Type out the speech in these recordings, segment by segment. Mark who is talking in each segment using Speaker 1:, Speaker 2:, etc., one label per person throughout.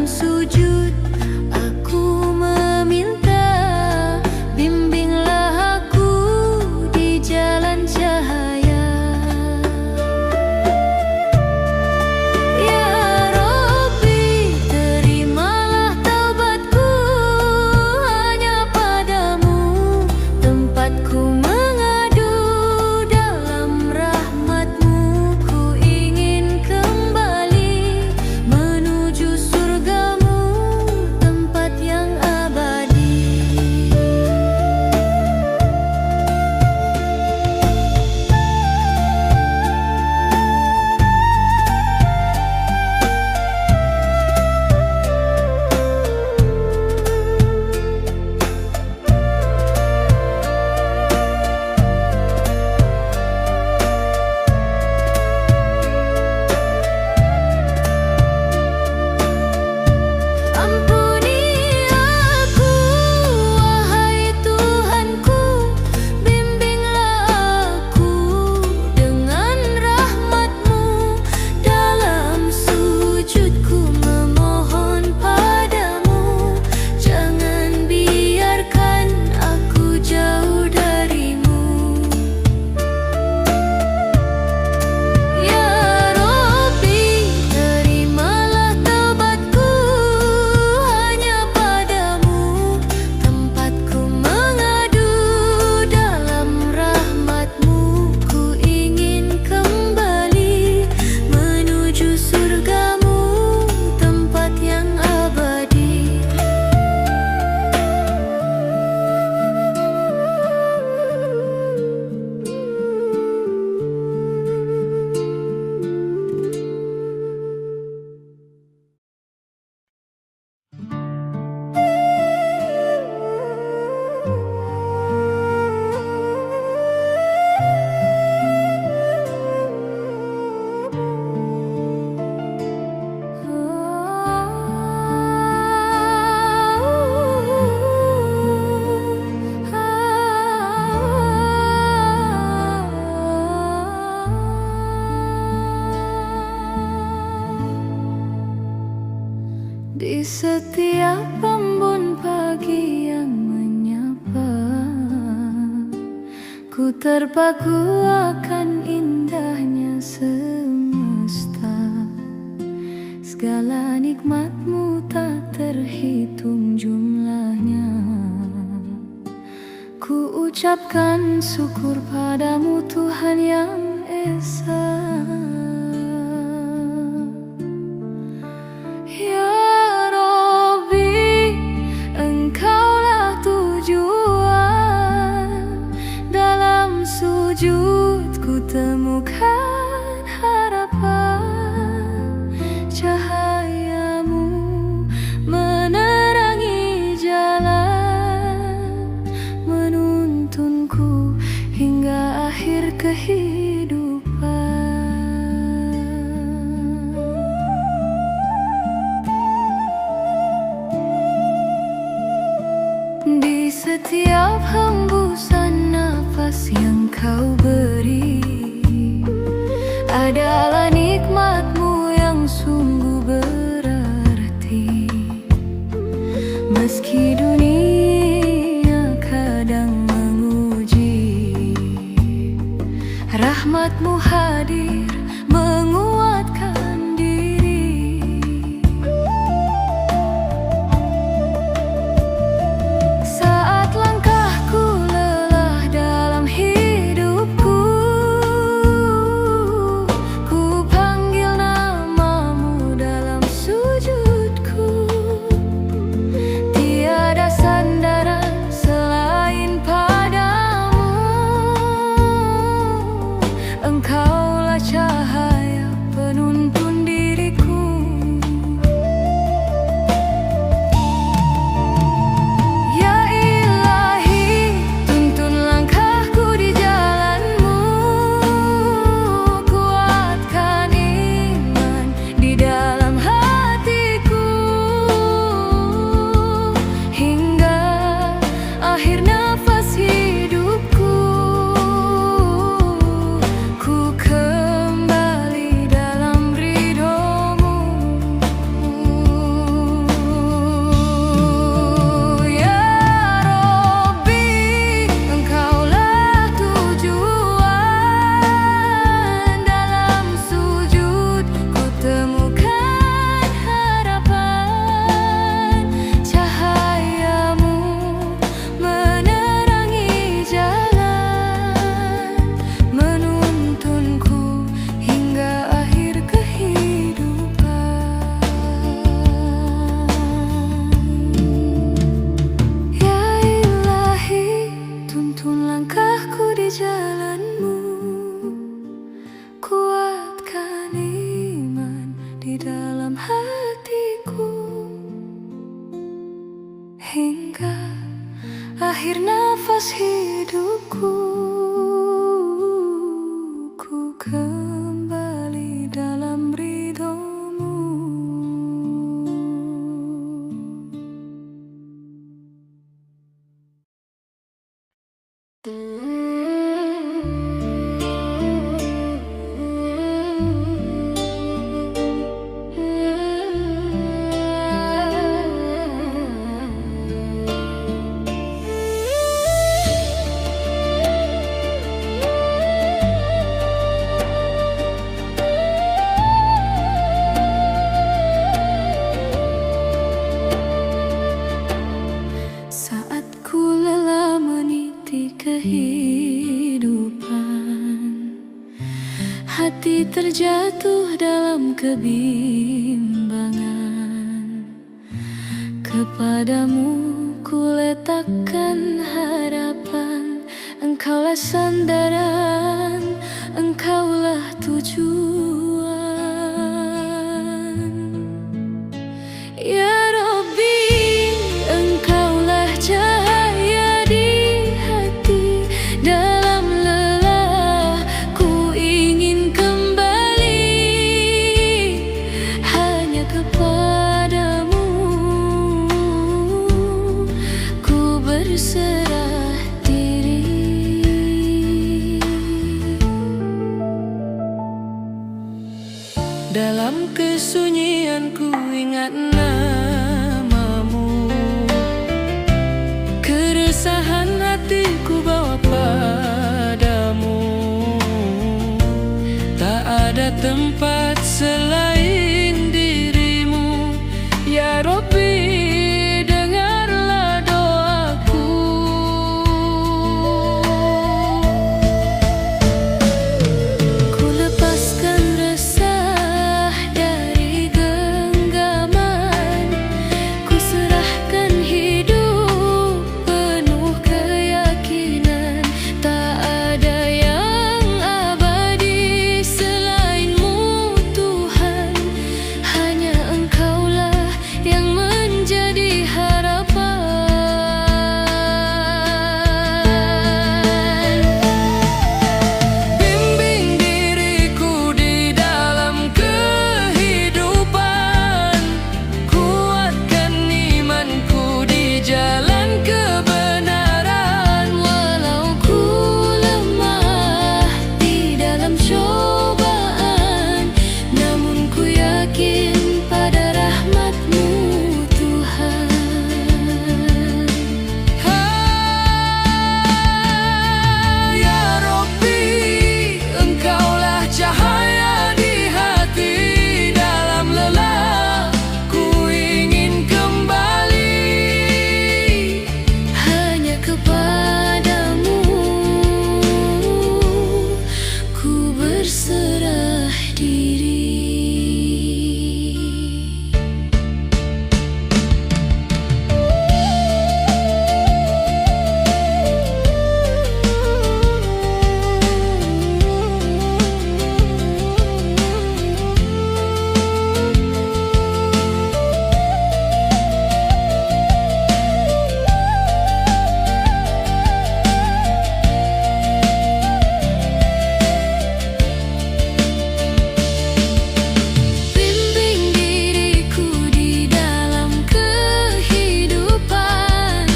Speaker 1: sujud aku meminta, bimbinglah aku di jalan cahaya. Ya Rabbi, terimalah taubatku, hanya padamu tempatku mengadu. Dalam rahmatmu ku ingin kembali menuju surgamu, tempat yang abadi. Ampuni aku, wahai Tuhanku, bimbinglah aku dengan rahmat-Mu. Dalam sujudku memohon padamu, jangan biarkan aku jauh darimu. Ya Rabbi, terimalah taubatku, hanya padamu tempatku mengadu. Dalam rahmat-Mu ku ingin kembali menuju surgamu, tempat yang abadi. Di setiap embun pagi yang menyapa, ku terpaku akan indahnya semesta. Segala nikmat-Mu tak terhitung jumlahnya. Ku ucapkan syukur padamu Tuhan yang Esa. Ya Rabbi, Engkaulah tujuan. Dalam sujudku temukan harapan. Cahayamu menerangi jalan, menuntunku hingga akhir kehidupan. Di setiap hembusan nafas yang Kau beri, adalah nikmat-Mu yang sungguh berarti. Meski dunia kadang menguji, rahmat-Mu hadir menguatkan diri. Saat langkahku lelah dalam hidupku, akhir nafas hidupku, ku kembali dalam ridhomu. Saat ku lelah meniti kehidupan, hati terjatuh dalam kebimbangan. Kepadamu ku letakkan harapan, Engkaulah sandaran, Engkaulah tujuan. Ya Rabbi, Engkaulah cahaya di hati. Dalam lelah ku ingin kembali hanya kepadamu. Ku berserah diri. Dalam kesunyian ku ingat namamu, keresahan hatiku bawa padamu. Tak ada tempat selain dirimu. Ya Rabbi, dengarlah doaku. Ku lepaskan resah dari genggaman, ku serahkan hidup penuh keyakinan. Tak ada yang abadi selainmu Tuhan, hanya Engkaulah yang menjadi harapan. Bimbing diriku di dalam kehidupan, kuatkan imanku di jalan kebenaran. Walau ku lemah di dalam cobaan, namun ku yakin pada rahmat-Mu Tuhan. Ya Rabbi, Engkaulah cahaya di hati. Dalam lelah ku ingin kembali hanya kepadamu. Ku berserah diri. Bimbing diriku di dalam kehidupan,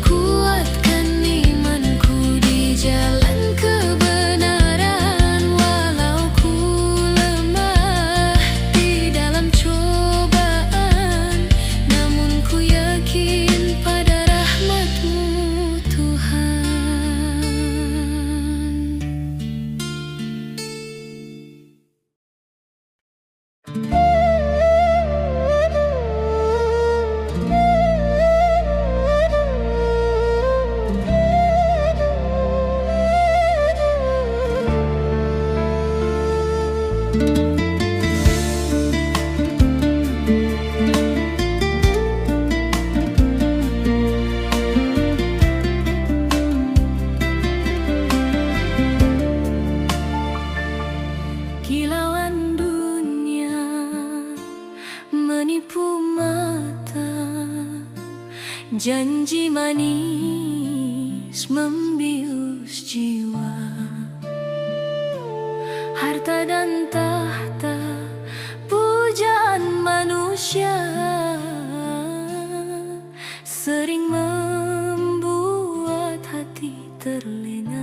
Speaker 1: kuatkan imanku di jalan kebenaran. Walau ku lemah di dalam cobaan, namun ku yakin pada rahmat-Mu Tuhan. Kilauan dunia menipu mata, janji manis tangis membius jiwa. Harta dan tahta, pujaan manusia sering membuat hati terlena.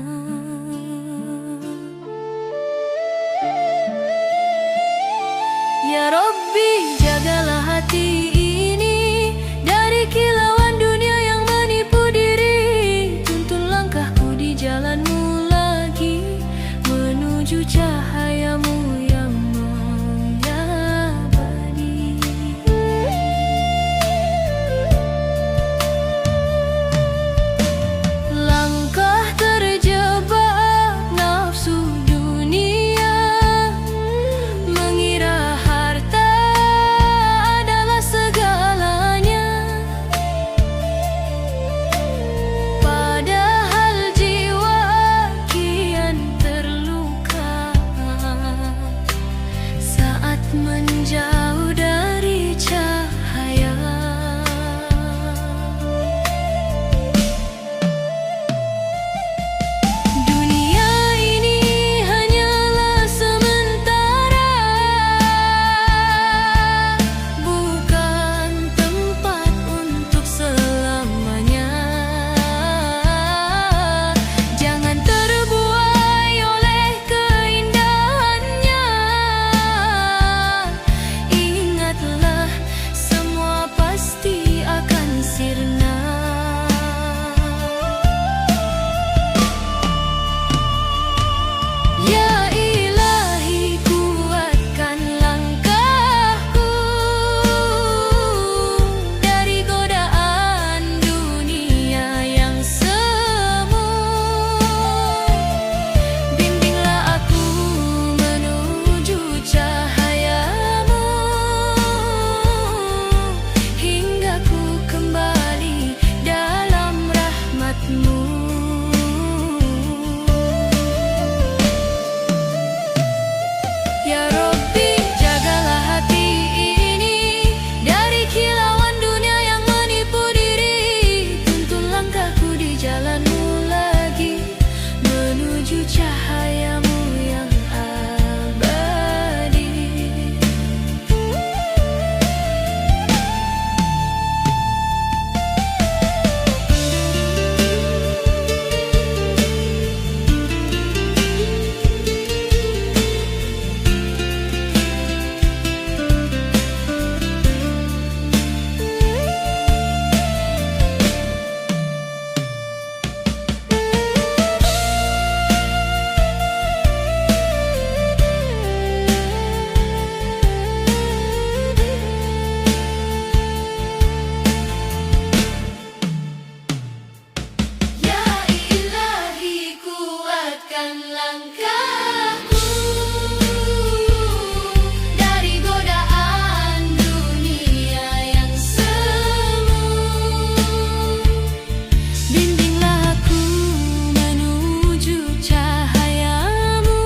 Speaker 1: Ya Rabbi, jagalah hati ini dari kilauan dunia yang menipu diri. Tuntun langkahku di jalan-Mu lagi, menuju cahayamu yang mengabadi. Langkah terjebak nafsu dunia, mengira harta adalah segalanya, padahal jiwa kian terluka saat menjauh dari cahaya. Dunia ini hanyalah sementara, bukan tempat untuk selamanya. Jangan terbuai oleh keindahannya. Ingatlah, semua pasti akan sirna. Ya Ilahi, kuatkan langkahku dari godaan dunia yang semu. Bimbinglah aku menuju cahayamu, hingga ku kembali dalam rahmat-Mu. Ya Rabbi, jagalah hati ini dari kilauan dunia yang menipu diri. Tuntun langkahku di jalan-Mu lagi, menuju cahayamu yang abadi. Ya Ilahi, kuatkan langkahku dari godaan dunia yang semu. Bimbinglah aku menuju cahayamu,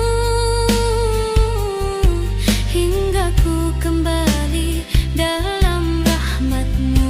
Speaker 1: hingga ku kembali dalam rahmat-Mu.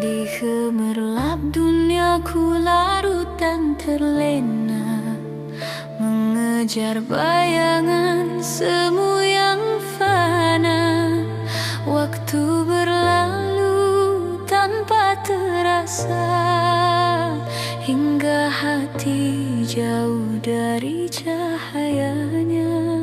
Speaker 1: Di gemerlap dunia ku larut dan terlena, mengejar bayangan semu yang fana. Waktu berlalu tanpa terasa, hingga hati jauh dari cahayanya.